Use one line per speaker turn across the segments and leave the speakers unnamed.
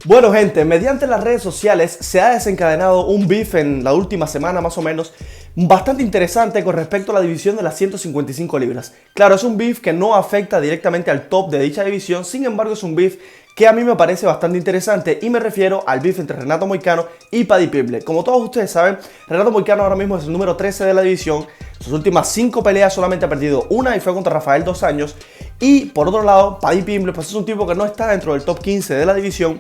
Bueno gente, mediante las redes sociales se ha desencadenado un beef en la última semana más o menos bastante interesante con respecto a la división de las 155 libras. Claro, es un beef que no afecta directamente al top de dicha división, sin embargo es un beef que a mí me parece bastante interesante y me refiero al beef entre Renato Moicano y Paddy Pimblett. Como todos ustedes saben, Renato Moicano ahora mismo es el número 13 de la división. Sus últimas 5 peleas solamente ha perdido una y fue contra Rafael Dos Anjos. Y por otro lado, Paddy Pimblett pues es un tipo que no está dentro del top 15 de la división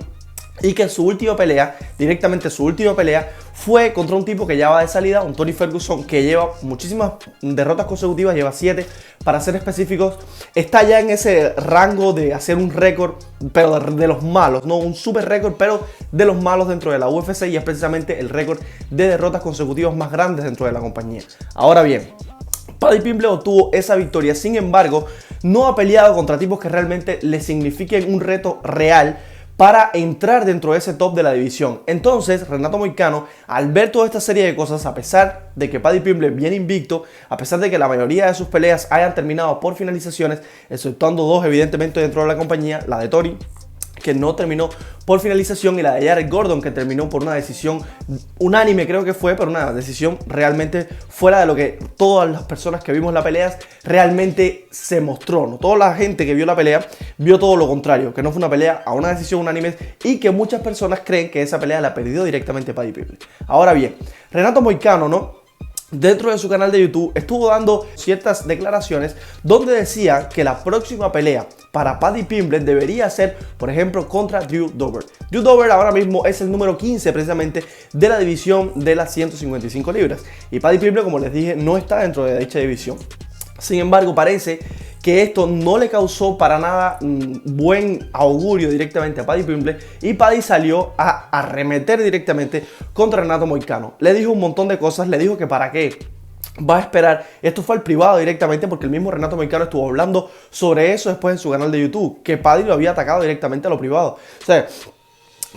y que en su última pelea, directamente su última pelea, fue contra un tipo que ya va de salida, un Tony Ferguson que lleva muchísimas derrotas consecutivas, lleva 7 para ser específicos. Está ya en ese rango de hacer un récord, pero de los malos, no un super récord, pero de los malos dentro de la UFC, y es precisamente el récord de derrotas consecutivas más grandes dentro de la compañía. Ahora bien, Paddy Pimblett obtuvo esa victoria, sin embargo, no ha peleado contra tipos que realmente le signifiquen un reto real para entrar dentro de ese top de la división. Entonces, Renato Moicano, al ver toda esta serie de cosas, a pesar de que Paddy Pimblett viene invicto, a pesar de que la mayoría de sus peleas hayan terminado por finalizaciones, exceptuando dos evidentemente dentro de la compañía, la de Tori, que no terminó por finalización, y la de Jared Gordon, que terminó por una decisión unánime, creo que fue, pero una decisión realmente fuera de lo que todas las personas que vimos la pelea realmente se mostró, ¿no? Toda la gente que vio la pelea vio todo lo contrario, que no fue una pelea a una decisión unánime y que muchas personas creen que esa pelea la perdió directamente Paddy Pimblett. Ahora bien, Renato Moicano, ¿no?, dentro de su canal de YouTube estuvo dando ciertas declaraciones donde decía que la próxima pelea para Paddy Pimblett debería ser, por ejemplo, contra Drew Dober. Drew Dober ahora mismo es el número 15 precisamente de la división de las 155 libras. Y Paddy Pimblett, como les dije, no está dentro de dicha división. Sin embargo, parece que esto no le causó para nada buen augurio directamente a Paddy Pimblett, y Paddy salió a arremeter directamente contra Renato Moicano. Le dijo un montón de cosas, le dijo que para qué va a esperar. Esto fue al privado directamente, porque el mismo Renato Moicano estuvo hablando sobre eso después en su canal de YouTube, que Paddy lo había atacado directamente a lo privado. O sea,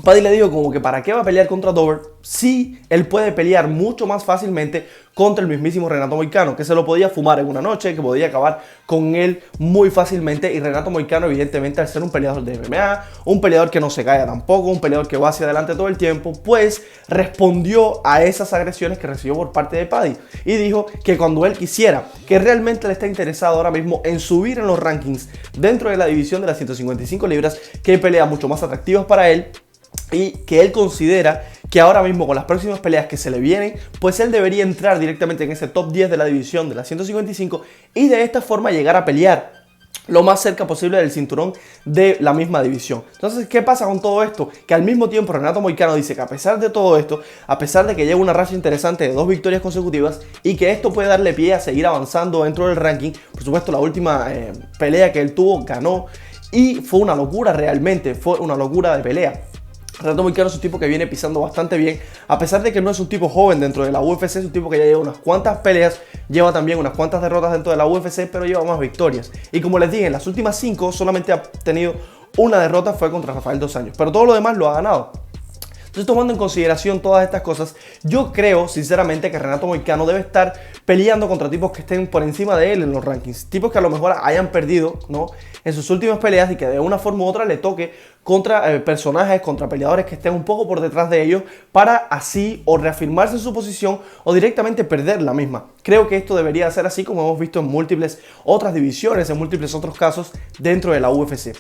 Paddy le dijo como que para qué va a pelear contra Dober si él puede pelear mucho más fácilmente contra el mismísimo Renato Moicano, que se lo podía fumar en una noche, que podía acabar con él muy fácilmente. Y Renato Moicano, evidentemente, al ser un peleador de MMA, un peleador que no se calla tampoco, un peleador que va hacia adelante todo el tiempo, pues respondió a esas agresiones que recibió por parte de Paddy y dijo que cuando él quisiera, que realmente le está interesado ahora mismo en subir en los rankings dentro de la división de las 155 libras, que hay peleas mucho más atractivas para él, y que él considera que ahora mismo con las próximas peleas que se le vienen, pues él debería entrar directamente en ese top 10 de la división de las 155 y de esta forma llegar a pelear lo más cerca posible del cinturón de la misma división. Entonces, ¿qué pasa con todo esto? Que al mismo tiempo Renato Moicano dice que a pesar de todo esto, a pesar de que lleva una racha interesante de 2 victorias consecutivas y que esto puede darle pie a seguir avanzando dentro del ranking, por supuesto la última pelea que él tuvo ganó y fue una locura, realmente fue una locura de pelea. Renato Moicano es un tipo que viene pisando bastante bien, a pesar de que no es un tipo joven dentro de la UFC, es un tipo que ya lleva unas cuantas peleas, lleva también unas cuantas derrotas dentro de la UFC, pero lleva más victorias. Y como les dije, en las últimas 5 solamente ha tenido una derrota, fue contra Rafael Dos Anjos, pero todo lo demás lo ha ganado. Entonces, tomando en consideración todas estas cosas, yo creo sinceramente que Renato Moicano debe estar peleando contra tipos que estén por encima de él en los rankings, tipos que a lo mejor hayan perdido, ¿no?, en sus últimas peleas, y que de una forma u otra le toque contra personajes, contra peleadores que estén un poco por detrás de ellos, para así o reafirmarse en su posición o directamente perder la misma. Creo que esto debería ser así, como hemos visto en múltiples otras divisiones, en múltiples otros casos dentro de la UFC.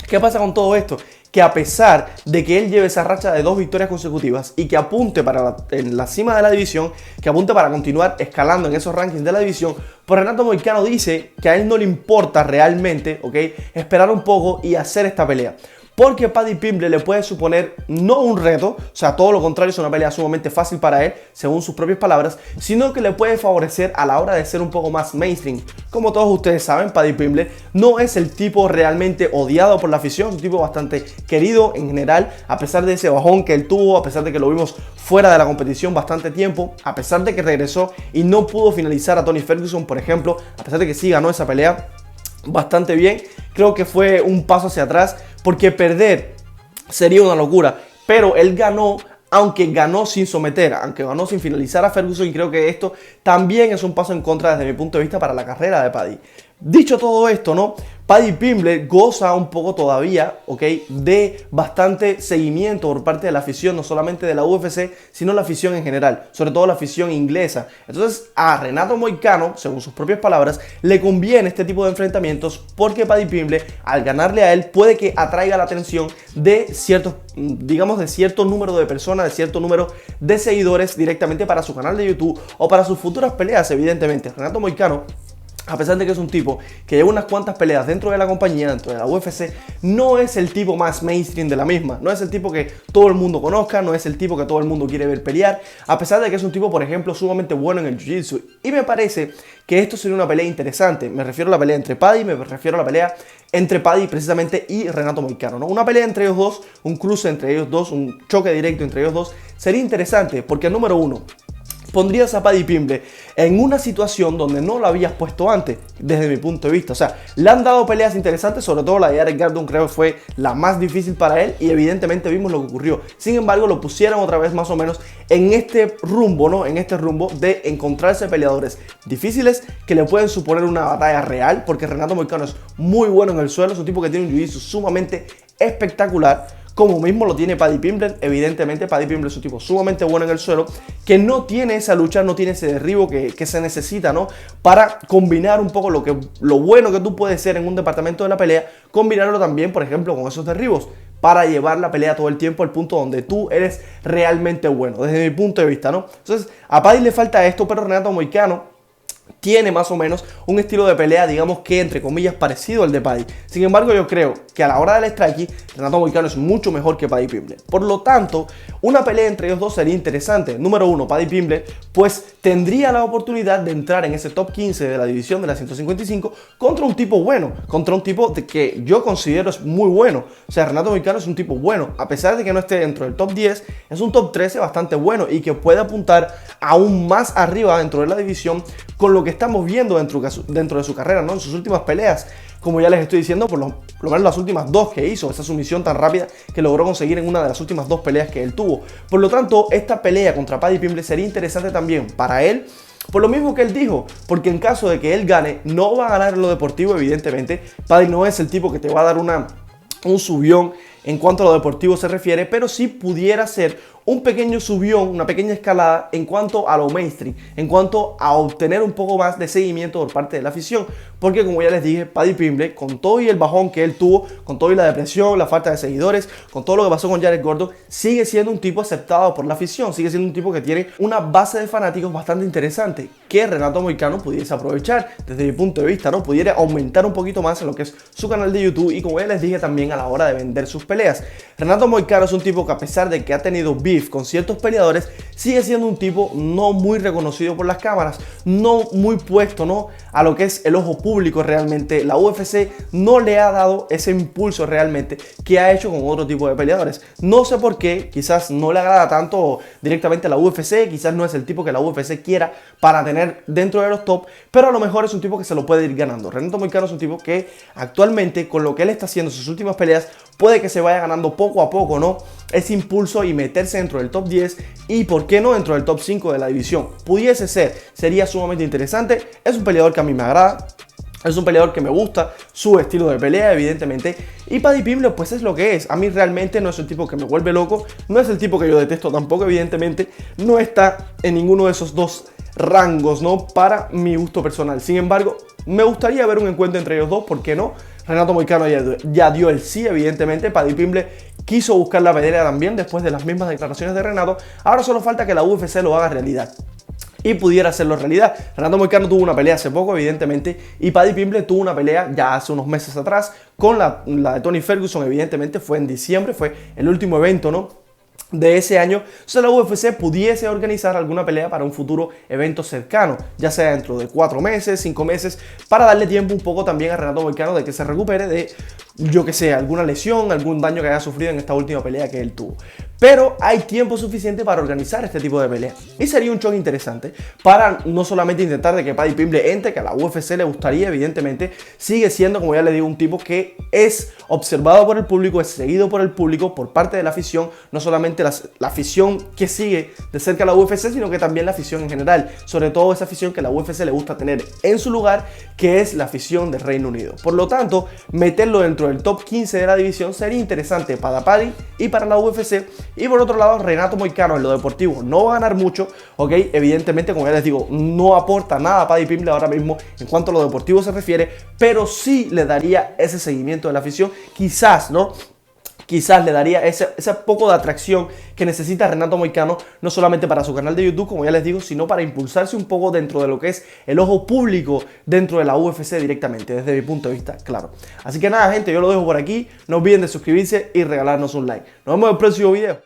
¿Qué pasa con todo esto? Que a pesar de que él lleve esa racha de 2 victorias consecutivas y que apunte para en la cima de la división, que apunte para continuar escalando en esos rankings de la división, pues Renato Moicano dice que a él no le importa realmente, ¿ok?, esperar un poco y hacer esta pelea. Porque Paddy Pimblett le puede suponer no un reto, o sea, todo lo contrario, es una pelea sumamente fácil para él, según sus propias palabras, sino que le puede favorecer a la hora de ser un poco más mainstream. Como todos ustedes saben, Paddy Pimblett no es el tipo realmente odiado por la afición, es un tipo bastante querido en general, a pesar de ese bajón que él tuvo, a pesar de que lo vimos fuera de la competición bastante tiempo, a pesar de que regresó y no pudo finalizar a Tony Ferguson, por ejemplo, a pesar de que sí ganó esa pelea. bastante bien. Creo que fue un paso hacia atrás porque perder sería una locura, pero él ganó, aunque ganó sin someter, aunque ganó sin finalizar a Ferguson, y creo que esto también es un paso en contra desde mi punto de vista para la carrera de Paddy. Dicho todo esto, ¿no? Paddy Pimblett goza un poco todavía, ¿ok?, de bastante seguimiento por parte de la afición, no solamente de la UFC, sino la afición en general, sobre todo la afición inglesa. Entonces a Renato Moicano, según sus propias palabras, le conviene este tipo de enfrentamientos porque Paddy Pimblett, al ganarle a él, puede que atraiga la atención de ciertos, digamos, de cierto número de personas, de cierto número de seguidores directamente para su canal de YouTube o para sus futuras peleas, evidentemente. Renato Moicano, a pesar de que es un tipo que lleva unas cuantas peleas dentro de la compañía, dentro de la UFC, no es el tipo más mainstream de la misma. No es el tipo que todo el mundo conozca, no es el tipo que todo el mundo quiere ver pelear. A pesar de que es un tipo, por ejemplo, sumamente bueno en el Jiu-Jitsu. Y me parece que esto sería una pelea interesante. Me refiero a la pelea entre Paddy, me refiero a la pelea entre Paddy precisamente y Renato Moicano, ¿no? Una pelea entre ellos dos, un cruce entre ellos dos, un choque directo entre ellos dos, sería interesante porque, número uno, pondrías a Paddy Pimblett en una situación donde no lo habías puesto antes, desde mi punto de vista. O sea, le han dado peleas interesantes, sobre todo la de Eric Gordon creo que fue la más difícil para él y evidentemente vimos lo que ocurrió. Sin embargo, lo pusieron otra vez más o menos en este rumbo, ¿no? En este rumbo de encontrarse peleadores difíciles que le pueden suponer una batalla real, porque Renato Moicano es muy bueno en el suelo, es un tipo que tiene un jiu-jitsu sumamente espectacular, como mismo lo tiene Paddy Pimblett. Evidentemente Paddy Pimblett es un tipo sumamente bueno en el suelo, que no tiene esa lucha, no tiene ese derribo que se necesita, ¿no?, para combinar un poco lo bueno que tú puedes ser en un departamento de la pelea, combinarlo también, por ejemplo, con esos derribos, para llevar la pelea todo el tiempo al punto donde tú eres realmente bueno, desde mi punto de vista, ¿no? Entonces a Paddy le falta esto, pero Renato Moicano tiene más o menos un estilo de pelea, digamos que entre comillas parecido al de Paddy. Sin embargo, yo creo que a la hora del striking, Renato Moicano es mucho mejor que Paddy Pimblett. Por lo tanto, una pelea entre ellos dos sería interesante. Número uno, Paddy Pimblett pues tendría la oportunidad de entrar en ese top 15 de la división de las 155 contra un tipo bueno, contra un tipo que yo considero es muy bueno. O sea, Renato Moicano es un tipo bueno, a pesar de que no esté dentro del top 10, es un top 13 bastante bueno y que puede apuntar aún más arriba dentro de la división con lo que estamos viendo dentro de su carrera, ¿no?, en sus últimas peleas. Como ya les estoy diciendo, por lo menos las últimas dos que hizo, esa sumisión tan rápida que logró conseguir en una de las últimas dos peleas que él tuvo. Por lo tanto, esta pelea contra Paddy Pimblett sería interesante también para él, por lo mismo que él dijo, porque en caso de que él gane, no va a ganar en lo deportivo, evidentemente. Paddy no es el tipo que te va a dar un subión en cuanto a lo deportivo se refiere, pero sí pudiera ser un pequeño subión, una pequeña escalada en cuanto a lo mainstream, en cuanto a obtener un poco más de seguimiento por parte de la afición, porque como ya les dije, Paddy Pimblett, con todo y el bajón que él tuvo, con todo y la depresión, la falta de seguidores, con todo lo que pasó con Jared Gordon, sigue siendo un tipo aceptado por la afición, sigue siendo un tipo que tiene una base de fanáticos bastante interesante, que Renato Moicano pudiese aprovechar desde mi punto de vista, ¿no?, pudiera aumentar un poquito más en lo que es su canal de YouTube y, como ya les dije, también a la hora de vender sus peleas. Renato Moicano es un tipo que, a pesar de que ha tenido beef con ciertos peleadores, sigue siendo un tipo no muy reconocido por las cámaras, no muy puesto, ¿no?, a lo que es el ojo público realmente. La UFC no le ha dado ese impulso realmente que ha hecho con otro tipo de peleadores. No sé por qué, quizás no le agrada tanto directamente a la UFC, quizás no es el tipo que la UFC quiera para tener dentro de los top, pero a lo mejor es un tipo que se lo puede ir ganando. Renato Moicano es un tipo que actualmente, con lo que él está haciendo en sus últimas peleas, puede que se vaya ganando poco a poco, ¿no?, ese impulso y meterse dentro del top 10 y, ¿por qué no?, dentro del top 5 de la división. Pudiese ser, sería sumamente interesante. Es un peleador que a mí me agrada, es un peleador que me gusta su estilo de pelea, evidentemente. Y Paddy Pimblett pues es lo que es. A mí realmente no es el tipo que me vuelve loco, no es el tipo que yo detesto tampoco, evidentemente. No está en ninguno de esos dos rangos, ¿no?, para mi gusto personal. Sin embargo, me gustaría ver un encuentro entre ellos dos, ¿por qué no? Renato Moicano ya dio el sí, evidentemente. Paddy Pimblett quiso buscar la pelea también después de las mismas declaraciones de Renato. Ahora solo falta que la UFC lo haga realidad y pudiera hacerlo realidad. Renato Moicano tuvo una pelea hace poco, evidentemente, y Paddy Pimblett tuvo una pelea ya hace unos meses atrás con la de Tony Ferguson, evidentemente, fue en diciembre, fue el último evento, ¿no?, de ese año. Entonces la UFC pudiese organizar alguna pelea para un futuro evento cercano, ya sea dentro de 4 meses, 5 meses, para darle tiempo un poco también a Renato Moicano de que se recupere de yo que sé, alguna lesión, algún daño que haya sufrido en esta última pelea que él tuvo. Pero hay tiempo suficiente para organizar este tipo de pelea. Y sería un choque interesante para no solamente intentar de que Paddy Pimblett entre, que a la UFC le gustaría, evidentemente, sigue siendo, como ya le digo, un tipo que es observado por el público, es seguido por el público, por parte de la afición, no solamente la afición que sigue de cerca a la UFC, sino que también la afición en general, sobre todo esa afición que la UFC le gusta tener en su lugar, que es la afición del Reino Unido. Por lo tanto, meterlo dentro del top 15 de la división sería interesante para Paddy y para la UFC. Y por otro lado, Renato Moicano en lo deportivo no va a ganar mucho, ¿ok? Evidentemente, como ya les digo, no aporta nada a Paddy Pimblett ahora mismo en cuanto a lo deportivo se refiere, pero sí le daría ese seguimiento de la afición, quizás, ¿no? Quizás le daría ese poco de atracción que necesita Renato Moicano, no solamente para su canal de YouTube, como ya les digo, sino para impulsarse un poco dentro de lo que es el ojo público dentro de la UFC directamente, desde mi punto de vista, claro. Así que nada, gente, yo lo dejo por aquí. No olviden de suscribirse y regalarnos un like. Nos vemos en el próximo video.